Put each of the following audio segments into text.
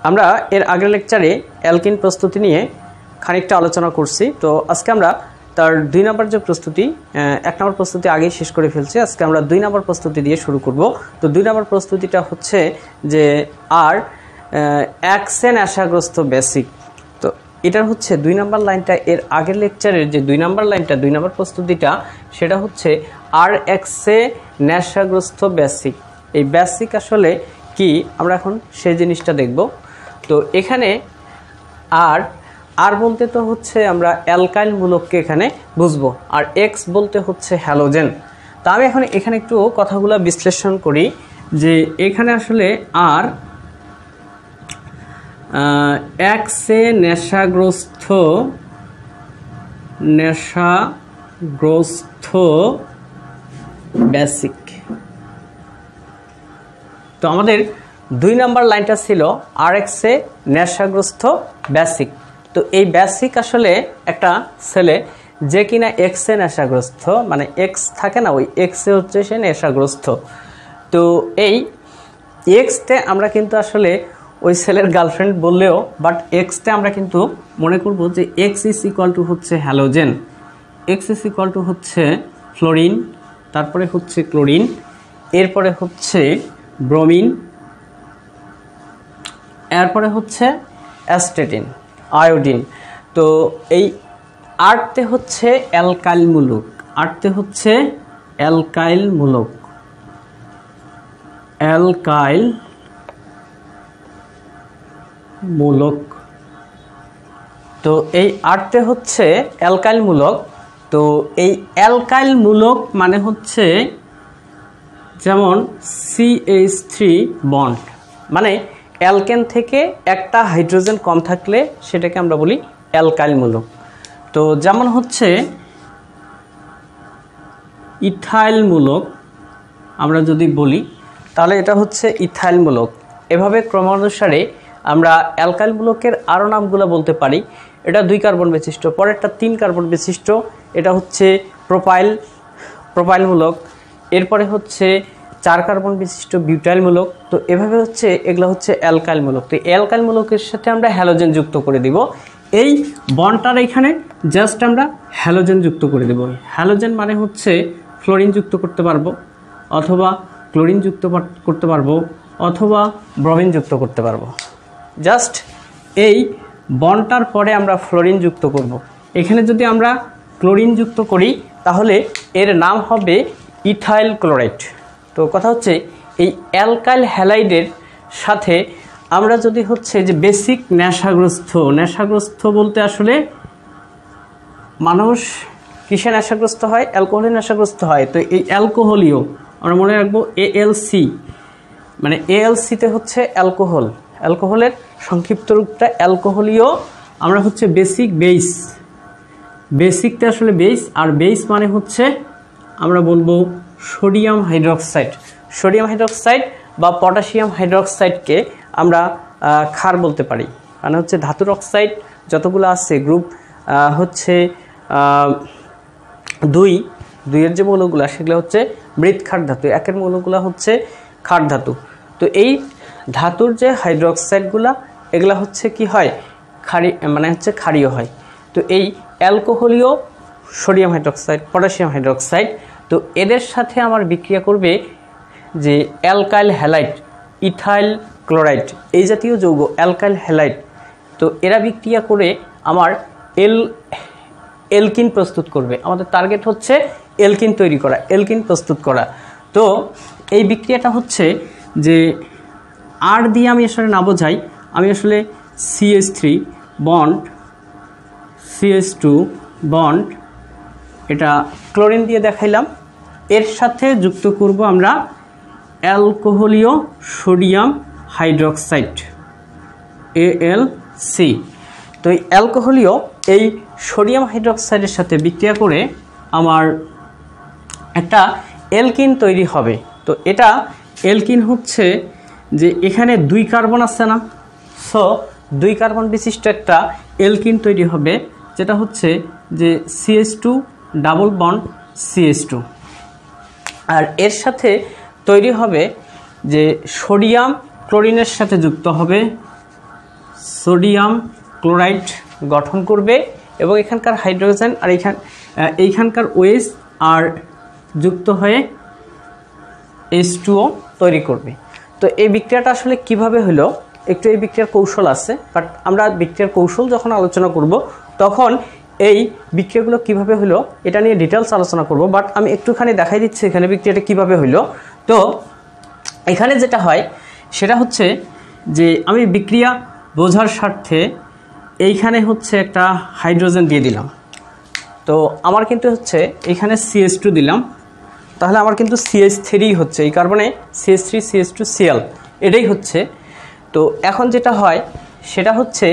আমরা এর আগের লেকচারে অ্যালকিন প্রস্তুতি নিয়ে খানিকটা আলোচনা করছি। তো আজকে আমরা তার 2 নম্বর যে প্রস্তুতি, 1 নম্বর প্রস্তুতি আগেই শেষ করে ফেলছি। আজকে আমরা 2 নম্বর প্রস্তুতি দিয়ে শুরু করব। তো 2 নম্বর প্রস্তুতিটা হচ্ছে যে আর এক্সে নেশাগ্রস্ত বেসিক। তো এটার হচ্ছে 2 নম্বর লাইনটা, এর আগের লেকচারের যে 2 নম্বর লাইনটা, 2 নম্বর প্রস্তুতিটা, সেটা হচ্ছে আর এক্সে নেশাগ্রস্ত বেসিক। এই বেসিক আসলে কি আমরা এখন সেই জিনিসটা দেখব। তো এখানে আর বলতে তো হচ্ছে আমরা অ্যালকাইল মূলককে এখানে বুঝবো, আর এক্স বলতে হচ্ছে হ্যালোজেন। তা আমি এখন এখানে একটু কথাগুলো বিশ্লেষণ করি যে এখানে আসলে আর এক্সে নেশাগ্রস্ত বেসিক। তো আমাদের 2 নম্বর লাইনটা ছিল আর এক্সে নেশাগ্রস্ত বেসিক। তো এই বেসিক আসলে একটা ছেলে যে কিনা এক্সে নেশাগ্রস্ত, মানে এক্স থাকে না, ওই এক্সে হচ্ছে সে নেশাগ্রস্ত। তো এই এক্সতে আমরা কিন্তু আসলে ওই ছেলের গার্লফ্রেন্ড বললেও, বাট এক্সতে আমরা কিন্তু মনে করব যে এক্স ইজ ইকুয়াল টু হচ্ছে halogen, x is equal to হচ্ছে ফ্লোরিন, তারপরে হচ্ছে ক্লোরিন, এরপরে হচ্ছে ব্রোমিন, এরপরে হচ্ছে অ্যাসটেটিন, আয়োডিন। তো এই আরতে হচ্ছে অ্যালকাইল মূলক, আরতে হচ্ছে অ্যালকাইল মূলক, অ্যালকাইল মূলক। তো এই আরতে হচ্ছে অ্যালকাইল মূলক। তো এই অ্যালকাইল মূলক মানে হচ্ছে যেমন CH3 বন্ড, মানে অ্যালকেন থেকে একটা হাইড্রোজেন কম থাকলে সেটাকে আমরা বলি অ্যালকাইল মূলক। তো যেমন হচ্ছে ইথাইল মূলক আমরা যদি বলি তাহলে এটা হচ্ছে ইথাইল মূলক। এভাবে ক্রমানুসারে আমরা অ্যালকাইল মূলকের আরও নামগুলো বলতে পারি। এটা 2 কার্বন বিশিষ্ট, পরেরটা 3 কার্বন বিশিষ্ট, এটা হচ্ছে প্রোপাইল মূলক, এরপরে হচ্ছে 4 কার্বন বিশিষ্ট বিউটাইল মূলক। তো এভাবে হচ্ছে এগুলো হচ্ছে অ্যালকাইল মূলক। তো অ্যালকাইল মূলকের সাথে আমরা হ্যালোজেন যুক্ত করে দিব। এই বন্ডটার এখানে জাস্ট আমরা হ্যালোজেন যুক্ত করে দেব। হ্যালোজেন মানে হচ্ছে ফ্লোরিন যুক্ত করতে পারবো, অথবা ক্লোরিন যুক্ত করতে পারবো, অথবা ব্রোমিন যুক্ত করতে পারবো। জাস্ট এই বন্ডটার পরে আমরা ফ্লোরিন যুক্ত করব। এখানে যদি আমরা ক্লোরিন যুক্ত করি তাহলে এর নাম হবে ইথাইল ক্লোরাইড। তো কথা হচ্ছে এই অ্যালকাইল হ্যালাইডের সাথে আমরা যদি হচ্ছে যে বেসিক নেশাগ্রস্ত বলতে আসলে মানুষ কিসে নেশাগ্রস্ত হয়? অ্যালকোহলে নেশাগ্রস্ত হয়। তো এই অ্যালকোহলীয় আমরা মনে রাখবো ALC, মানে ALCতে হচ্ছে অ্যালকোহল, অ্যালকোহলের সংক্ষিপ্ত রূপটা অ্যালকোহলীয়। আমরা হচ্ছে বেসিকতে আসলে বেস, আর বেস মানে হচ্ছে আমরা বলবো সোডিয়াম হাইড্রক্সাইড বা পটাশিয়াম হাইড্রক্সাইডকে আমরা ক্ষার বলতে পারি। মানে হচ্ছে ধাতুর অক্সাইড যতগুলো আছে গ্রুপ হচ্ছে 2 যে মৌলগুলো সেগুলো হচ্ছে মৃৎক্ষার ধাতু, 1 মৌলগুলো হচ্ছে ক্ষার ধাতু। তো এই ধাতুর যে হাইড্রক্সাইডগুলা এগুলা হচ্ছে কি হয়, মানে হচ্ছে ক্ষারীয় হয়। তো এই অ্যালকোহলীয় সোডিয়াম হাইড্রক্সাইড, পটাশিয়াম হাইড্রক্সাইড, তো এদের সাথে আমার বিক্রিয়া করবে যে অ্যালকাইল হ্যালাইড, ইথাইল ক্লোরাইড, এই জাতীয় যৌগ অ্যালকাইল হ্যালাইড। তো এরা বিক্রিয়া করে আমার এলকিন প্রস্তুত করবে। আমাদের টার্গেট হচ্ছে এলকিন তৈরি করা, এলকিন প্রস্তুত করা। তো এই বিক্রিয়াটা হচ্ছে যে আর দিয়ে আমি আসলে না বোঝাই, আমি আসলে CH3 বন্ড, CH2 বন্ড, এটা ক্লোরিন দিয়ে দেখাইলাম, এর সাথে যুক্ত করব আমরা অ্যালকোহলীয় সোডিয়াম হাইড্রক্সাইড ALC। তো এই অ্যালকোহলীয় এই সোডিয়াম হাইড্রক্সাইডের সাথে বিক্রিয়া করে আমার একটা এলকিন তৈরি হবে। তো এটা এলকিন হচ্ছে যে এখানে 2 কার্বন আছে না, সো 2 কার্বন বিশিষ্ট একটা এলকিন তৈরি হবে, যেটা হচ্ছে যে CH2 ডাবল বন্ড CH2, আর এর সাথে তৈরি হবে যে সোডিয়াম ক্লোরিনের সাথে যুক্ত হবে সোডিয়াম ক্লোরাইড গঠন করবে এবং এখানকার হাইড্রোজেন আর এইখানকার OH আর যুক্ত হয়ে H2O তৈরি করবে। তো এই বিক্রিয়াটা আসলে কিভাবে হলো, একটু এই বিক্রিয়ার কৌশল আছে, বাট আমরা বিক্রিয়ার কৌশল যখন আলোচনা করব তখন এই বিক্রিয়াগুলো কিভাবে হলো এটা নিয়ে ডিটেলস আলোচনা করব। বাট আমি একটুখানি দেখাই দিচ্ছি এখানে বিক্রিয়াটা কিভাবে হলো। তো এখানে যেটা হয় সেটা হচ্ছে যে আমি বিক্রিয়া বোঝার স্বার্থে এইখানে হচ্ছে একটা হাইড্রোজেন দিয়ে দিলাম। তো আমার কিন্তু হচ্ছে এখানে CH2 দিলাম, তাহলে আমার কিন্তু CH3 হচ্ছে, এই কার্বনে CH3 CH2 Cl এটাই হচ্ছে। তো এখন যেটা হয় সেটা হচ্ছে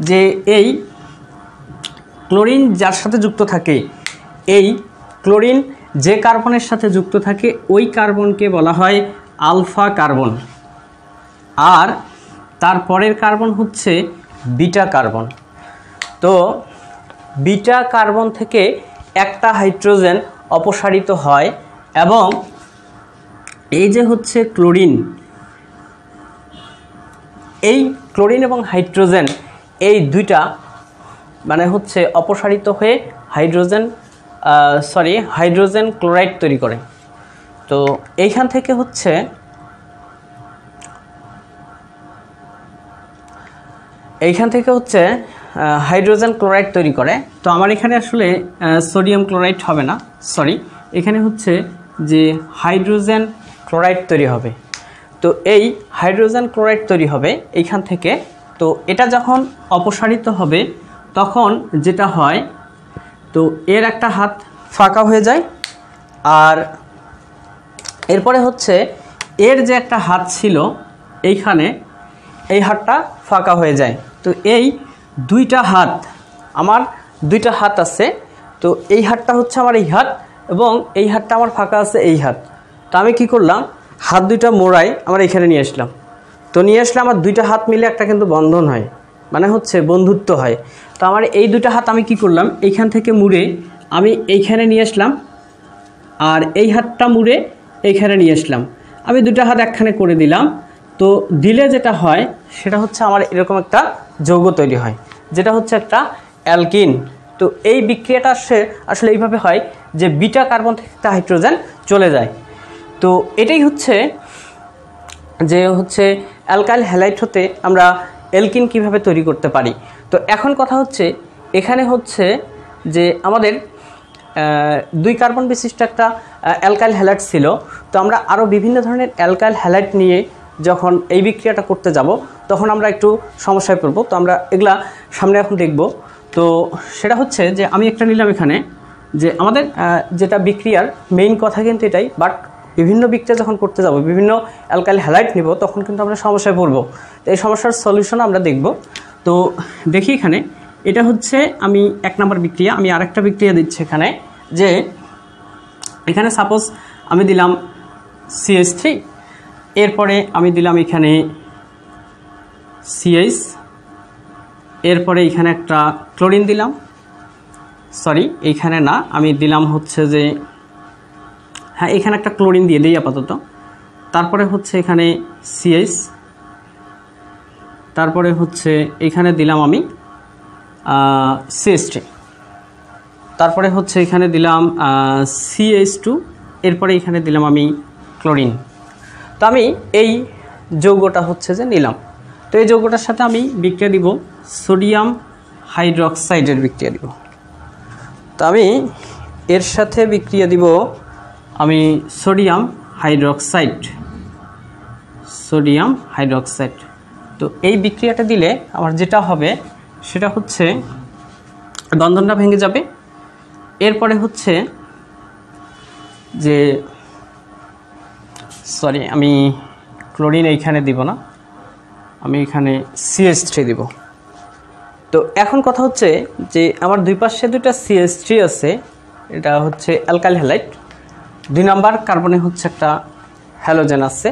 যে এই ক্লোরিন যার সাথে যুক্ত থাকে, এই ক্লোরিন যে কার্বনের সাথে যুক্ত থাকে ওই কার্বনকে বলা হয় আলফা কার্বন, আর তারপরের কার্বন হচ্ছে বিটা কার্বন। তো বিটা কার্বন থেকে একটা হাইড্রোজেন অপসারিত হয় এবং এই যে হচ্ছে ক্লোরিন, এই ক্লোরিন এবং হাইড্রোজেন এই দুইটা মানে হচ্ছে অপসারিত হয়ে হাইড্রোজেন ক্লোরাইড তৈরি করে। তো এইখান থেকে হচ্ছে হাইড্রোজেন ক্লোরাইড তৈরি করে। তো আমার এখানে আসলে সোডিয়াম ক্লোরাইড হবে না, সরি, এখানে হচ্ছে যে হাইড্রোজেন ক্লোরাইড তৈরি হবে। তো এই হাইড্রোজেন ক্লোরাইড তৈরি হবে এইখান থেকে। তো এটা যখন অপসারিত হবে তখন যেটা হয়, তো এর একটা হাত ফাঁকা হয়ে যায়, আর এরপরে হচ্ছে এর যে একটা হাত ছিল এইখানে, এই হাতটা ফাঁকা হয়ে যায়। তো এই দুইটা হাত, আমার দুইটা হাত আছে, তো এই হাতটা হচ্ছে আমার এই হাত এবং এই হাতটা আমার ফাঁকা আছে এই হাত। তো আমি কি করলাম, হাত দুইটা মোড়াই আমার এখানে নিয়ে আসলাম। তো নিয়ে আসলে আমার দুইটা হাত মিলে একটা কিন্তু বন্ধন হয়, মানে হচ্ছে বন্ধুত্ব হয়। তো আমার এই দুইটা হাত আমি কি করলাম, এইখান থেকে মুড়ে আমি এইখানে নিয়ে আসলাম, আর এই হাতটা মুড়ে এইখানে নিয়ে আসলাম, আমি দুইটা হাত একখানে করে দিলাম। তো দিলে যেটা হয় সেটা হচ্ছে আমার এরকম একটা যৌগ তৈরি হয়, যেটা হচ্ছে একটা অ্যালকিন। তো এই বিক্রিয়াটা আসলে এইভাবে হয় যে বিটা কার্বন থেকে একটা হাইড্রোজেন চলে যায়। তো এটাই হচ্ছে যে হচ্ছে অ্যালকাইল হ্যালাইড হতে আমরা অ্যালকিন কিভাবে তৈরি করতে পারি। তো এখন কথা হচ্ছে এখানে হচ্ছে যে আমাদের 2 কার্বন বিশিষ্ট একটা অ্যালকাইল হ্যালাইড ছিল। তো আমরা আরও বিভিন্ন ধরনের অ্যালকাইল হ্যালাইড নিয়ে যখন এই বিক্রিয়াটা করতে যাব তখন আমরা একটু সমস্যায় পড়ব। তো আমরা এগুলা সামনে এখন দেখব। তো সেটা হচ্ছে যে আমি একটা নিলাম এখানে, যে আমাদের যেটা বিক্রিয়ার মেইন কথা কিন্তু এটাই, বাট বিভিন্ন বিক্রিয়া যখন করতে যাব, বিভিন্ন অ্যালকাইল হ্যালাইড নিব, তখন কিন্তু আমরা সমস্যায় পড়ব। তো এই সমস্যার সলিউশন আমরা দেখব। তো দেখি এখানে এটা হচ্ছে আমি 1 নম্বর বিক্রিয়া, আমি আরেকটা বিক্রিয়া দিচ্ছি এখানে, যে এখানে সাপোজ আমি দিলাম CH3, এরপরে আমি দিলাম এখানে CH, এরপরে এখানে একটা ক্লোরিন দিলাম, সরি এইখানে না, আমি দিলাম হচ্ছে যে হ্যাঁ এখানে একটা ক্লোরিন দিয়ে দিই আপাতত। তারপরে হচ্ছে এখানে CH, তারপরে হচ্ছে এখানে দিলাম আমি CH3, তারপরে হচ্ছে এখানে দিলাম CH2, এরপরে এখানে দিলাম আমি ক্লোরিন। তো আমি এই যৌগটা হচ্ছে যে নিলাম। তো এই যৌগটার সাথে আমি বিক্রিয়া দিব সোডিয়াম হাইড্রোক্সাইডের বিক্রিয়া দিব। তো আমি এর সাথে বিক্রিয়া দিব আমি সোডিয়াম হাইড্রোক্সাইড। তো এই বিক্রিয়াটা দিলে আমার যেটা হবে সেটা হচ্ছে বন্ধনটা ভেঙে যাবে। এরপরে হচ্ছে যে সরি আমি ক্লোরিন এইখানে দিব না, আমি এখানে CH3 দিব। তো এখন কথা হচ্ছে যে আমার দুই পাশে দুইটা CH3 আছে, এটা হচ্ছে অ্যালকাইল হ্যালাইড, 2 নাম্বার কার্বনে হচ্ছে একটা হ্যালোজেন আছে।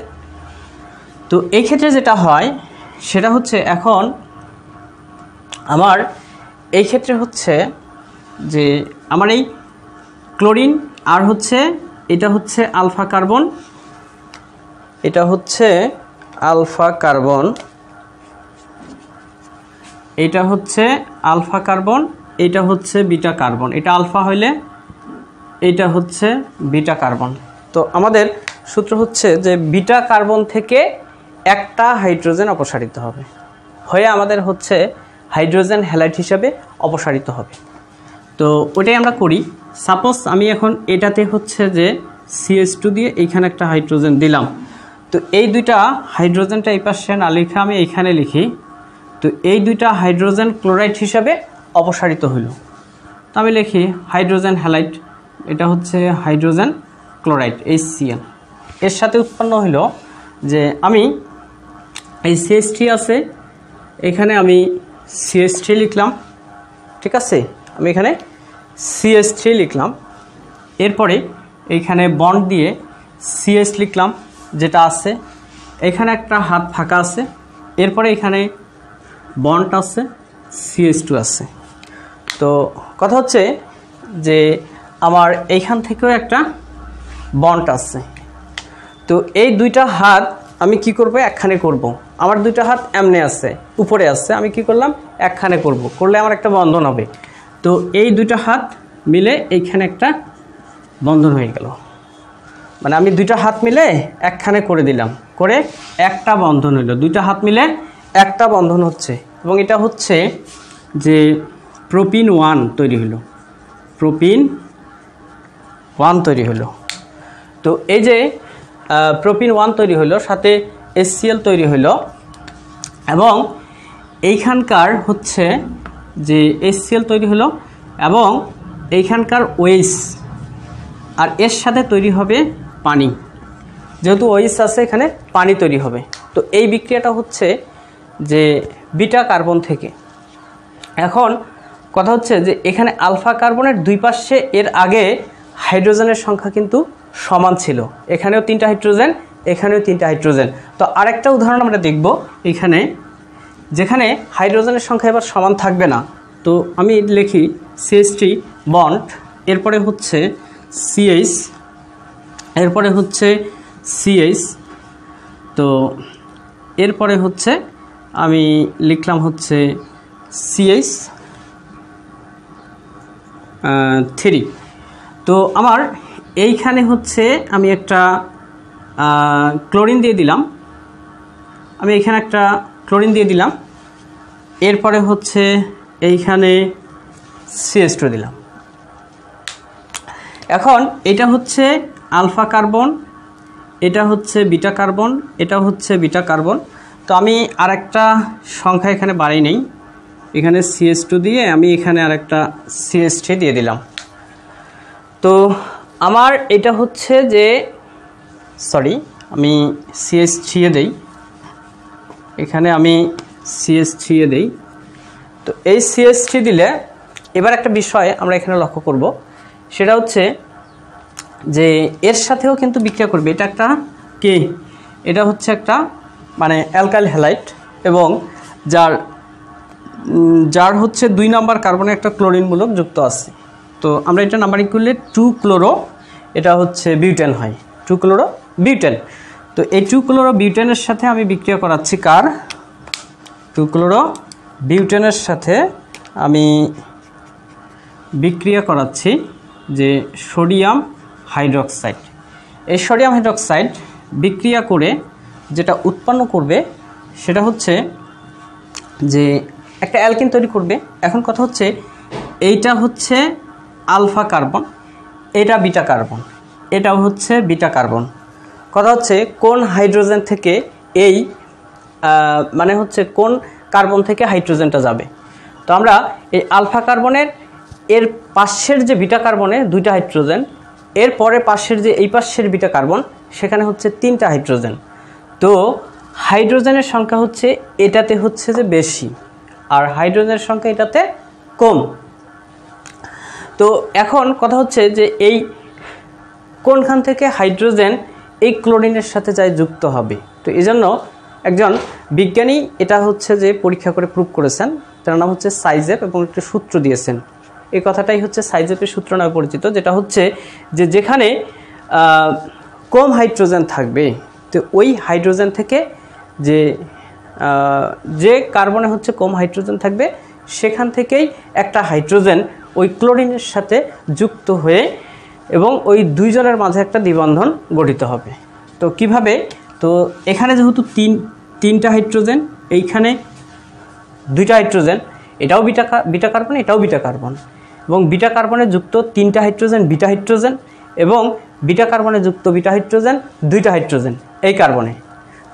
তো এই ক্ষেত্রে যেটা হয় সেটা হচ্ছে এখন আমার এই ক্ষেত্রে হচ্ছে যে আমার এই ক্লোরিন আর হচ্ছে এটা হচ্ছে আলফা কার্বন, এটা হচ্ছে আলফা কার্বন, এটা হচ্ছে আলফা কার্বন, এটা হচ্ছে বিটা কার্বন, এটা আলফা হইলে এটা হচ্ছে বিটা কার্বন। তো আমাদের সূত্র হচ্ছে যে বিটা কার্বন থেকে একটা হাইড্রোজেন অপসারিত হবে, হয়ে আমাদের হচ্ছে হাইড্রোজেন হ্যালাইড হিসাবে অপসারিত হবে। তো ওটাই আমরা করি। সাপোজ আমি এখন এটাতে হচ্ছে যে CH2 দিয়ে এইখানে একটা হাইড্রোজেন দিলাম। তো এই দুইটা হাইড্রোজেনটা এই পাশে না লিখে আমি এইখানে লিখি। তো এই দুইটা হাইড্রোজেন ক্লোরাইড হিসাবে অপসারিত হইল। তো আমি লিখি হাইড্রোজেন হ্যালাইড, এটা হচ্ছে হাইড্রোজেন ক্লোরাইড HCl। এর সাথে উৎপন্ন হইল যে আমি এই CH3 আছে, এখানে আমি CH3 লিখলাম, ঠিক আছে, আমি এখানে CH3 লিখলাম। এরপরে এইখানে বন্ড দিয়ে CH লিখলাম যেটা আছে, এখানে একটা হাত ফাঁকা আছে, এরপরে এখানে বন্ড আছে, CH2 আছে। তো কথা হচ্ছে যে আমার এইখান থেকেও একটা বন্ড আছে। তো এই দুইটা হাত আমি কি করব, একখানে করব। আমার দুইটা হাত এমনে আছে, উপরে আছে, আমি কি করলাম, একখানে করব, করলে আমার একটা বন্ধন হবে। তো এই দুইটা হাত মিলে এইখানে একটা বন্ধন হয়ে গেল, মানে আমি দুইটা হাত মিলে একখানে করে দিলাম, করে একটা বন্ধন হইল, দুইটা হাত মিলে একটা বন্ধন হচ্ছে। এবং এটা হচ্ছে যে প্রোপিন 1 তৈরি হলো, প্রোপিন 1 তৈরি হলো। তো এই যে প্রোপিন 1 তৈরি হলো, সাথে HCl তৈরি হলো, এবং এইখানকার হচ্ছে যে HCl তৈরি হলো এবং এইখানকার OH, আর এর সাথে তৈরি হবে পানি, যেহেতু OH আছে এখানে পানি তৈরি হবে। তো এই বিক্রিয়াটা হচ্ছে যে বিটা কার্বন থেকে। এখন কথা হচ্ছে যে এখানে আলফা কার্বনের দুই পাশে এর আগে হাইড্রোজেনের সংখ্যা কিন্তু সমান ছিল, এখানেও 3টা হাইড্রোজেন, এখানেও 3টা হাইড্রোজেন। তো আরেকটা উদাহরণ আমরা দেখব, এখানে যেখানে হাইড্রোজেনের সংখ্যা এবার সমান থাকবে না। তো আমি লিখি CH3 বন্ড, এরপরে হচ্ছে CH, এরপরে হচ্ছে CH। তো এরপরে হচ্ছে আমি লিখলাম হচ্ছে CH3। তো আমার এইখানে হচ্ছে আমি একটা ক্লোরিন দিয়ে দিলাম, আমি এইখানে একটা ক্লোরিন দিয়ে দিলাম, এরপরে হচ্ছে এইখানে CH2 দিলাম। এখন এটা হচ্ছে আলফা কার্বন, এটা হচ্ছে বিটা কার্বন, এটা হচ্ছে বিটা কার্বন। তো আমি আরেকটা সংখ্যা এখানে বাড়াই নেই, এখানে CH2 দিয়ে আমি এখানে আরেকটা CH3 দিয়ে দিলাম। তো আমার এটা হচ্ছে যে সরি আমি CH3 এ দেই, এখানে আমি CH3 এ দেই। তো এই CH3 দিলে এবার একটা বিষয় আমরা এখানে লক্ষ্য করব, সেটা হচ্ছে যে এর সাথেও কিন্তু বিক্রিয়া করবে। এটা একটা কে, এটা হচ্ছে একটা মানে অ্যালকাইল হ্যালাইড, এবং যার হচ্ছে 2 নাম্বার কার্বনে একটা ক্লোরিন মূলক যুক্ত আছে। তো আমরা এটা নাম্বারিং করলে 2 ক্লোরো, এটা হচ্ছে বিউটেন হয়, 2 ক্লোরো বিউটেন। তো এই 2 ক্লোরো বিউটেনের সাথে আমি বিক্রিয়া করাচ্ছি কার, 2 ক্লোরো বিউটেনের সাথে আমি বিক্রিয়া করাচ্ছি যে সোডিয়াম হাইড্রোক্সাইড। এই সোডিয়াম হাইড্রোক্সাইড বিক্রিয়া করে যেটা উৎপন্ন করবে সেটা হচ্ছে যে একটা অ্যালকিন তৈরি করবে। এখন কথা হচ্ছে এইটা হচ্ছে আলফা কার্বন, এটা বিটা কার্বন, এটাও হচ্ছে বিটা কার্বন। কথা হচ্ছে কোন হাইড্রোজেন থেকে এই মানে হচ্ছে কোন কার্বন থেকে হাইড্রোজেনটা যাবে। তো আমরা এই আলফা কার্বনের এর পাশের যে বিটা কার্বনে 2টা হাইড্রোজেন, এর পরে পাশের যে এই পাশের বিটা কার্বন সেখানে হচ্ছে 3টা হাইড্রোজেন। তো হাইড্রোজেনের সংখ্যা হচ্ছে এটাতে হচ্ছে যে বেশি, আর হাইড্রোজেনের সংখ্যা এটাতে কম। তো এখন কথা হচ্ছে যে এই কোনখান থেকে হাইড্রোজেন এই ক্লোরিনের সাথে যায় যুক্ত হবে। তো এই জন্য একজন বিজ্ঞানী এটা হচ্ছে যে পরীক্ষা করে প্রুভ করেছেন, তার নাম হচ্ছে সাইজেপ, এবং একটা সূত্র দিয়েছেন। এই কথাটাই হচ্ছে সাইজেপের সূত্র নামে পরিচিত, যেটা হচ্ছে যে যেখানে কম হাইড্রোজেন থাকবে তো ওই হাইড্রোজেন থেকে যে যে কার্বনে হচ্ছে কম হাইড্রোজেন থাকবে সেখান থেকেই একটা হাইড্রোজেন ওই ক্লোরিনের সাথে যুক্ত হয়ে এবং ওই দুইজনের মাঝে একটা দ্বিবন্ধন গঠিত হবে। তো কিভাবে? তো এখানে যেহেতু তিনটা হাইড্রোজেন, এইখানে দুইটা হাইড্রোজেন, এটাও বিটা কার্বন, এটাও বিটা কার্বন, এবং বিটা কার্বনে যুক্ত তিনটা হাইড্রোজেন বিটা হাইড্রোজেন, এবং বিটা কার্বনে যুক্ত বিটা হাইড্রোজেন দুইটা হাইড্রোজেন এই কার্বনে।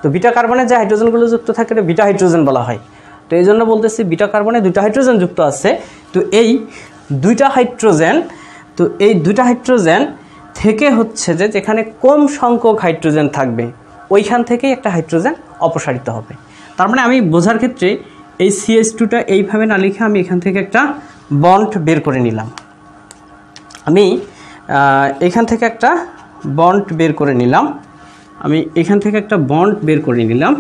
তো বিটা কার্বনে যে হাইড্রোজেনগুলো যুক্ত থাকে এটা বিটা হাইড্রোজেন বলা হয়। তো এই জন্য বলতেছি বিটা কার্বনে দুইটা হাইড্রোজেন যুক্ত আছে। তো এই দুইটা হাইড্রোজেন থেকে হচ্ছে যে যেখানে কম সংখ্যক হাইড্রোজেন থাকবে ওইখান থেকেই একটা হাইড্রোজেন অপসারিত হবে। তার মানে আমি বোঝার ক্ষেত্রে এই CH2টা এইভাবে না লিখে আমি এখান থেকে একটা বন্ড বের করে নিলাম। আমি এখান থেকে একটা বন্ড বের করে নিলাম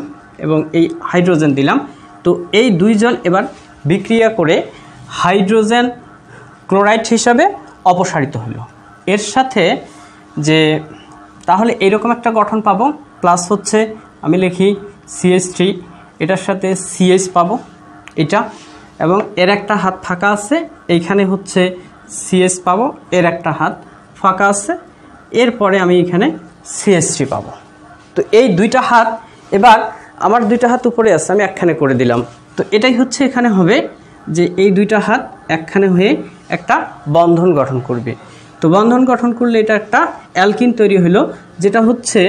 এবং এই হাইড্রোজেন দিলাম। তো এই দুইজন এবার বিক্রিয়া করে হাইড্রোজেন ক্লোরাইড হিসাবে অপসারিত হলো। এর সাথে যে তাহলে এইরকম একটা গঠন পাবো, প্লাস হচ্ছে আমি লিখি CH3, এটার সাথে CH পাবো এটা, এবং এর একটা হাত ফাঁকা আছে, এইখানে হচ্ছে CH পাবো, এর একটা হাত ফাঁকা আছে, এরপরে আমি এখানে CH3 পাবো। তো এই দুইটা হাত, এবার আমার দুইটা হাত উপরে আছে, আমি একখানে করে দিলাম। তো এটাই হচ্ছে এখানে হবে যে এই দুইটা হাত একখানে হয়ে একটা বন্ধন গঠন করবে। তো বন্ধন গঠন করলে এটা একটা অ্যালকিন তৈরি হলো, যেটা হচ্ছে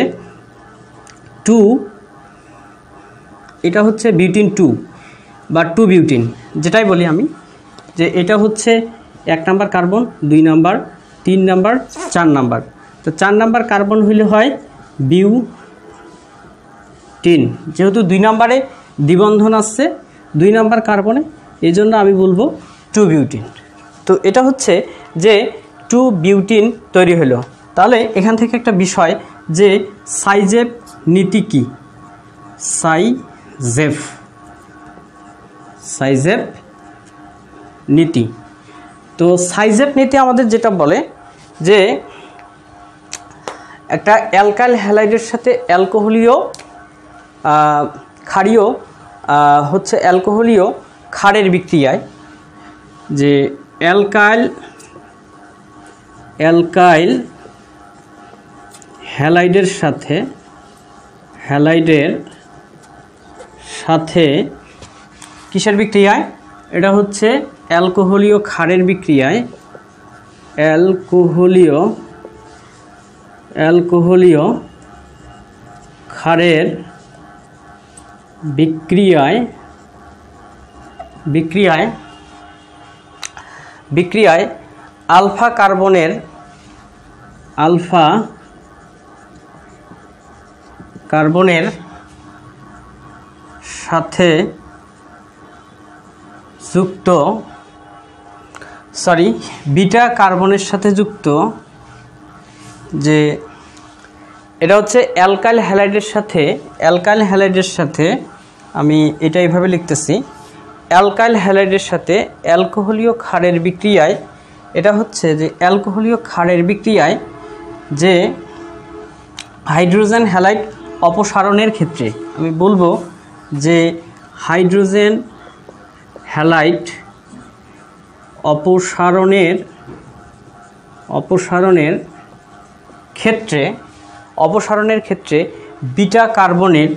বিউটিন 2 বা 2 বিউটিন, যেটাই বলি আমি, যে এটা হচ্ছে 1 number carbon, 2 number, 3 number, 4 number. তো 4 নাম্বার কার্বন হইলে হয় বিউটিন, যেহেতু 2 নাম্বারে দ্বিবন্ধন আসছে 2 নাম্বার কার্বনে, এই জন্য আমি বলবো 2 বিউটিন। তো এটা হচ্ছে যে 2 বিউটিন তৈরি হলো। তাহলে এখান থেকে একটা বিষয় যে সাইজেফ নীতি কি, সাইজেফ নীতি। তো সাইজেফ নীতি আমাদের যেটা বলে যে একটা অ্যালকাইল হ্যালাইডের সাথে অ্যালকোহলীয় ক্ষারের বিক্রিয়ায়, যে অ্যালকাইল হ্যালাইডের সাথে কিসের বিক্রিয়ায়? এটা হচ্ছে অ্যালকোহলীয় ক্ষারের বিক্রিয়ায়, অ্যালকোহলীয় ক্ষারের বিক্রিয়ায় আলফা কার্বনের সাথে যুক্ত বিটা কার্বনের সাথে যুক্ত, যে এটা হচ্ছে অ্যালকাইল হ্যালাইডের সাথে আমি এটা এইভাবে লিখতেছি, অ্যালকাইল হ্যালাইডের সাথে অ্যালকোহলীয় ক্ষারের বিক্রিয়ায়, এটা হচ্ছে যে অ্যালকোহলীয় ক্ষারের বিক্রিয়ায় যে হাইড্রোজেন হ্যালাইড অপসারণের ক্ষেত্রে আমি বলবো যে হাইড্রোজেন হ্যালাইড অপসারণের ক্ষেত্রে বিটা কার্বনের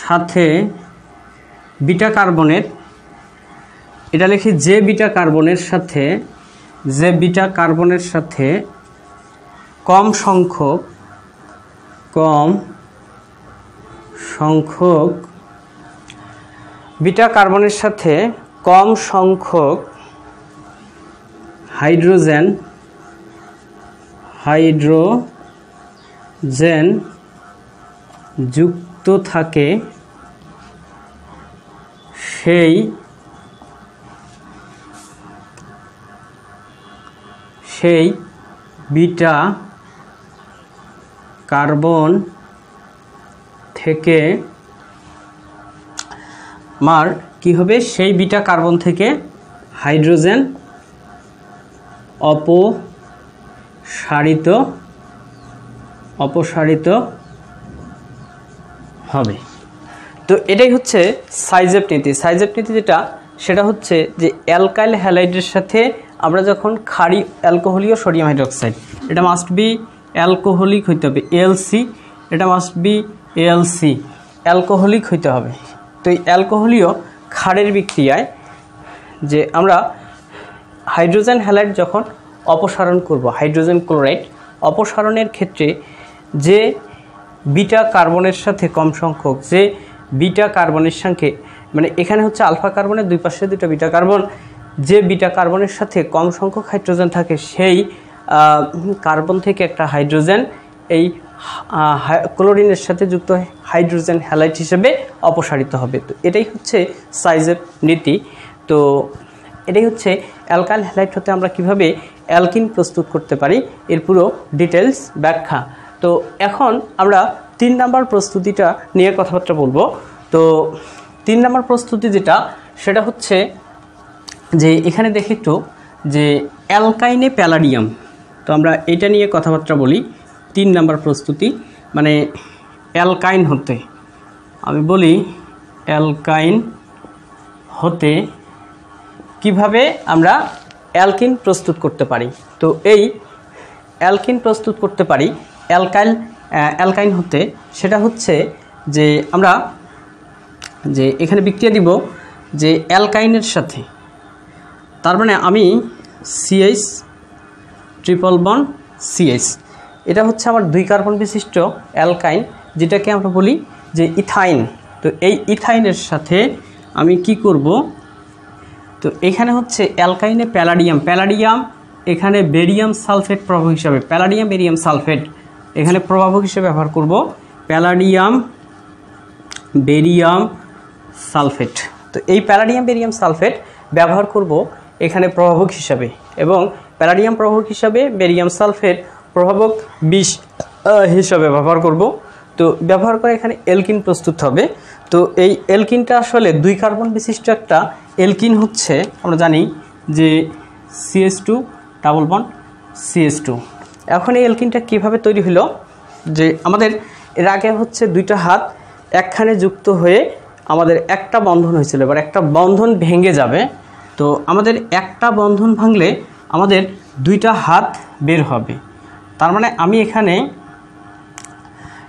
সাথে এটা লিখি যে বিটা কার্বনের সাথে কম সংখ্যক বিটা কার্বনের সাথে কম সংখ্যক হাইড্রোজেন যুক্ত থাকে সেই বিটা কার্বন থেকে আমার কি হবে, সেই বিটা কার্বন থেকে হাইড্রোজেন সারিত অপসারিত হবে। তো এটাই হচ্ছে সাইজেপ নীতি। সাইজেপ নীতি যেটা সেটা হচ্ছে যে অ্যালকাইল হ্যালাইডের সাথে আমরা যখন ক্ষারীয় অ্যালকোহলীয় সোডিয়াম হাইড্রোক্সাইড, এটা মাস্ট বি অ্যালকোহলিক হইতে হবে, এলসি, এটা মাস্ট বি এলসি, অ্যালকোহলিক হইতে হবে। তো এই অ্যালকোহলীয় ক্ষারের বিক্রিয়ায় যে আমরা হাইড্রোজেন হ্যালাইড যখন অপসারণ করব, হাইড্রোজেন ক্লোরাইড অপসারণের ক্ষেত্রে যে বিটা কার্বনের সাথে কম সংখ্যক, যে বিটা কার্বনের সঙ্গে মানে এখানে হচ্ছে আলফা কার্বনের দুই পাশে দুটো বিটা কার্বন, যে বিটা কার্বনের সাথে কম সংখ্যক হাইড্রোজেন থাকে সেই কার্বন থেকে একটা হাইড্রোজেন এই ক্লোরিনের সাথে যুক্ত হাইড্রোজেন হ্যালাইড হিসেবে অপসারিত হবে। তো এটাই হচ্ছে সাইজেপ নীতি। তো এটাই হচ্ছে অ্যালকাইল হ্যালাইড হতে আমরা কিভাবে অ্যালকিন প্রস্তুত করতে পারি এর পুরো ডিটেলস ব্যাখ্যা। তো এখন আমরা 3 নম্বর প্রস্তুতিটা নিয়ে কথাবার্তা বলবো। তো 3 নম্বর প্রস্তুতি যেটা সেটা হচ্ছে যে এখানে দেখি একটু যে অ্যালকাইনে প্যালাডিয়াম। তো আমরা এটা নিয়ে কথাবার্তা বলি। 3 নম্বর প্রস্তুতি মানে অ্যালকাইন হতে, আমি বলি অ্যালকাইন হতে কিভাবে আমরা অ্যালকিন প্রস্তুত করতে পারি। তো এই অ্যালকিন প্রস্তুত করতে পারি অ্যালকাইন হতে, সেটা হচ্ছে যে আমরা যে এখানে বিক্রিয়া দিব যে অ্যালকাইনের সাথে, তার মানে আমি CH ট্রিপল বন্ড CH, এটা হচ্ছে আমার 2 কার্বন বিশিষ্ট অ্যালকাইন, যেটাকে আমরা বলি যে ইথাইন। তো এই ইথাইনের সাথে আমি কি করব, তো এখানে হচ্ছে অ্যালকাইনে প্যালাডিয়াম, প্যালাডিয়াম এখানে বেরিয়াম সালফেট প্রভাবক হিসাবে, প্যালাডিয়াম বেরিয়াম সালফেট এখানে প্রভাবক হিসেবে ব্যবহার করব, প্যালাডিয়াম বেরিয়াম সালফেট। তো এই প্যালাডিয়াম বেরিয়াম সালফেট ব্যবহার করব এখানে প্রভাবক হিসাবে, এবং প্যালাডিয়াম প্রভাবক হিসাবে বেরিয়াম সালফেট প্রভাবক বিষ হিসাবে ব্যবহার করব। তো ব্যবহার করে এখানে এলকিন প্রস্তুত হবে। তো এই এলকিনটা আসলে 2 কার্বন বিশিষ্ট একটা এলকিন হচ্ছে, আমরা জানি যে CH2 ডাবল বন্ড CH2। এখন এই এলকিনটা কিভাবে তৈরি হলো, যে আমাদের এর আগে হচ্ছে 2টা হাত একখানে যুক্ত হয়ে আমাদের একটা বন্ধন হয়েছিল, এবার একটা বন্ধন ভেঙে যাবে। তো আমাদের একটা বন্ধন ভাঙলে আমাদের 2টা হাত বের হবে। তার মানে আমি এখানে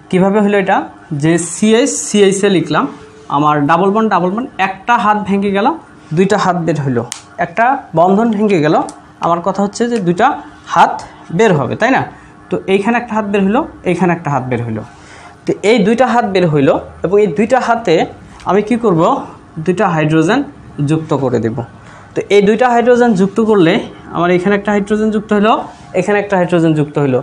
কিভাবে হলো এটা, যে CH লিখলাম, আমার ডাবল বন্ড একটা হাত ভেঙে গেল, 2টা হাত বের হলো, একটা বন্ধন ভেঙে গেল, আমার কথা হচ্ছে যে 2টা হাত বের হবে, তাই না? তো এইখানে একটা হাত বের হলো, এইখানে একটা হাত বের হলো। তো এই 2টা হাত বের হইলো, এবং এই 2টা হাতে আমি কি করব, 2টা হাইড্রোজেন যুক্ত করে দেব। তো এই 2টা হাইড্রোজেন যুক্ত করলে আমার এখানে একটা হাইড্রোজেন যুক্ত হলো, এখানে একটা হাইড্রোজেন যুক্ত হলো।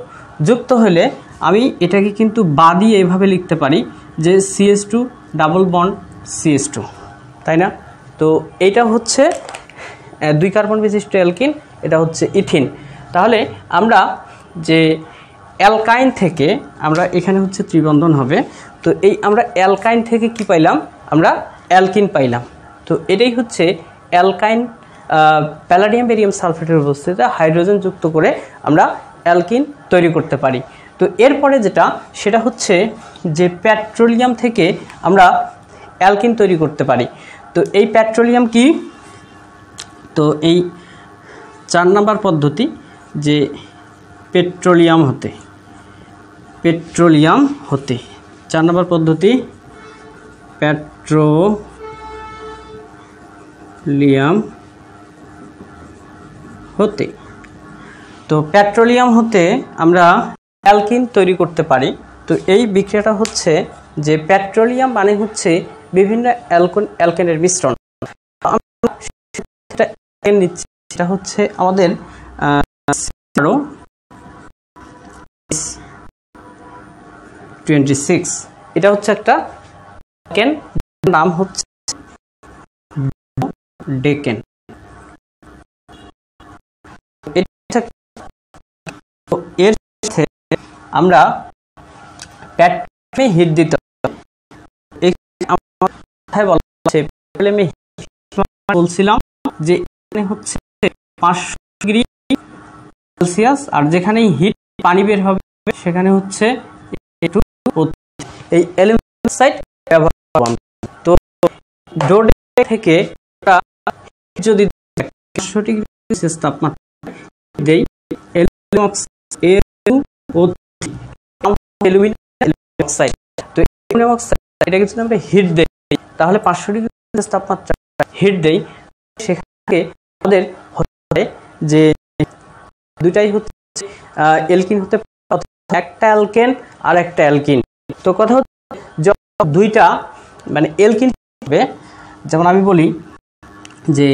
যুক্ত হলে আমি এটাকে কিন্তু বাদী এইভাবে লিখতে পারি যে CH2 ডাবল বন্ড CH2, তাই না? তো এইটা হচ্ছে 2 কার্বন বিশিষ্ট অ্যালকিন, এটা হচ্ছে ইথিন। তাহলে আমরা যে অ্যালকাইন থেকে আমরা এখানে হচ্ছে ত্রিবন্ধন হবে, তো এই আমরা অ্যালকাইন থেকে কি পাইলাম, আমরা অ্যালকিন পাইলাম। তো এটাই হচ্ছে অ্যালকাইন প্যালাডিয়াম বেরিয়াম সালফেটের উপস্থিতিতে হাইড্রোজেন যুক্ত করে আমরা অ্যালকিন তৈরি করতে পারি। তো এরপরে যেটা সেটা হচ্ছে যে পেট্রোলিয়াম থেকে আমরা অ্যালকিন তৈরি করতে পারি। তো এই পেট্রোলিয়াম কি, তো এই 4 নম্বর পদ্ধতি যে পেট্রোলিয়াম হতে 4 নম্বর পদ্ধতি পেট্রোলিয়াম হতে। তো পেট্রোলিয়াম হতে আমরা অ্যালকিন তৈরি করতে পারি। তো এই বিক্রিয়াটা হচ্ছে যে পেট্রোলিয়াম মানে হচ্ছে বিভিন্ন অ্যালকেনের মিশ্রণ। সেটা হচ্ছে আমাদের 26, এটা হচ্ছে একটা ডেকেন, নাম হচ্ছে ডেকেন। এর সাথে আমরা পেট্রোলিয়ামে হিট দিতে হবে। বলছিলাম যে এখানে হচ্ছে 500 ডিগ্রি সেলসিয়াস, আর যেখানেই হিট পানি বের হবে সেখানে হচ্ছে এই অ্যালুমিনিয়াম অক্সাইড ব্যবহার করব। তো ডো থেকে যদি 500 ডিগ্রি সেলসিয়াস তাপমাত্রা দেই অ্যালুমিনিয়াম অক্সাইড, তো অ্যালুমিনিয়াম অক্সাইড এটাকে যদি আমরা হিট দেই তাহলে 500 ডিগ্রি সেলসিয়াস তাপমাত্রা হিট দেই, সেখানে আমাদের হচ্ছে যে দুটাই হচ্ছে অ্যালকিন হতে পারে, একটা অ্যালকেন আর একটা অ্যালকিন। তো কথা হচ্ছে দুইটা মানে অ্যালকিন হবে, যেমন আমি বলি যে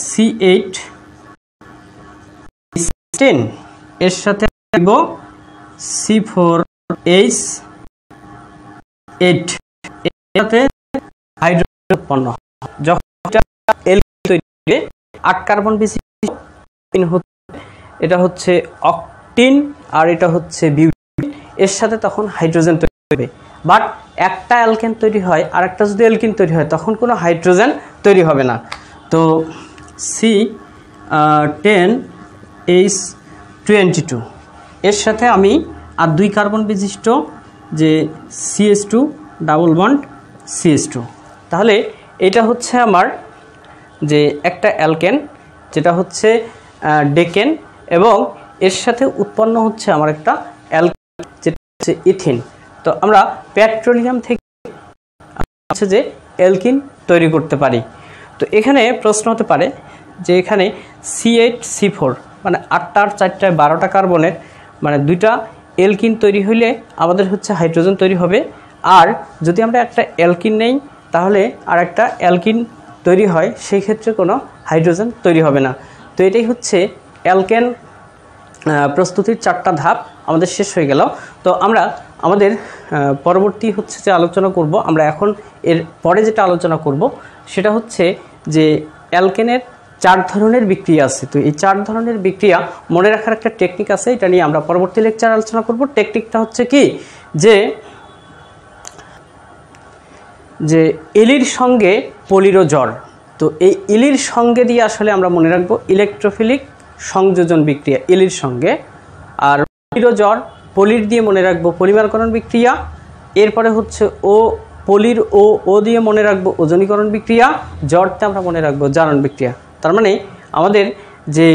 C8H10 এর সাথে দিব C4H8 এর সাথে হাইড্রোজেন উৎপন্ন হয়। যখন অ্যালকিন তৈরি হবে 8 কার্বন বিশিষ্ট, এটা হচ্ছে অক্টিন আর এটা হচ্ছে বিউটিন, এর সাথে তখন হাইড্রোজেন তৈরি হবে। বাট একটা অ্যালকেন তৈরি হয় আর একটা যদি অ্যালকিন তৈরি হয় তখন কোনো হাইড্রোজেন তৈরি হবে না। তো C10H22 এর সাথে আমি আর 2 কার্বন বিশিষ্ট যে CH2 ডাবল বন্ড CH2, তাহলে এটা হচ্ছে আমার যে একটা অ্যালকেন যেটা হচ্ছে ডেকেন, এবং এর সাথে উৎপন্ন হচ্ছে আমার একটা অ্যালকেন যেটা হচ্ছে ইথিন। তো আমরা পেট্রোলিয়াম থেকে হচ্ছে যে অ্যালকিন তৈরি করতে পারি। তো এখানে প্রশ্ন হতে পারে যে এখানে C8C4 মানে 8টা আর 4টায় 12টা কার্বনের মানে 2টা অ্যালকিন তৈরি হইলে আমাদের হচ্ছে হাইড্রোজেন তৈরি হবে, আর যদি আমরা একটা অ্যালকিন নেই তাহলে আর একটা অ্যালকিন তৈরি হয়, সেই ক্ষেত্রে কোনো হাইড্রোজেন তৈরি হবে না। তো এটাই হচ্ছে অ্যালকেন প্রস্তুতির 4টা ধাপ আমাদের শেষ হয়ে গেল। তো আমরা আমাদের পরবর্তী হচ্ছে যে আলোচনা করব, আমরা এখন এর পরে যেটা আলোচনা করব সেটা হচ্ছে যে অ্যালকেনের 4 ধরনের বিক্রিয়া আছে। তো এই 4 ধরনের বিক্রিয়া মনে রাখার একটা টেকনিক আছে, এটা নিয়ে আমরা পরবর্তী লেকচারে আলোচনা করব। টেকনিকটা হচ্ছে কি যে এলির সঙ্গে পলিরও জ্বর। তো এই এলির সঙ্গে দিয়ে আসলে আমরা মনে রাখবো ইলেকট্রোফিলিক সংযোজন বিক্রিয়া এলির সঙ্গে, আর পলিরও জ্বর পলির দিয়ে মনে রাখবো পলিমারকরণ বিক্রিয়া, এরপরে হচ্ছে পলির ও দিয়ে মনে রাখবো ওজনীকরণ বিক্রিয়া, জ্বরতে আমরা মনে রাখবো জারণ বিক্রিয়া। তার মানে আমাদের যে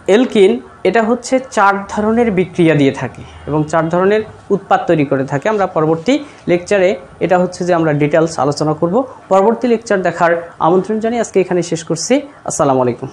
অ্যালকিন এটা হচ্ছে 4 ধরনের বিক্রিয়া দিয়ে থাকে এবং 4 ধরনের উৎপাদ তৈরি করে থাকে। আমরা পরবর্তী লেকচারে এটা হচ্ছে যে আমরা ডিটেলস আলোচনা করব। পরবর্তী লেকচার দেখার আমন্ত্রণ জানিয়ে আজকে এখানে শেষ করছি। আসসালামু আলাইকুম।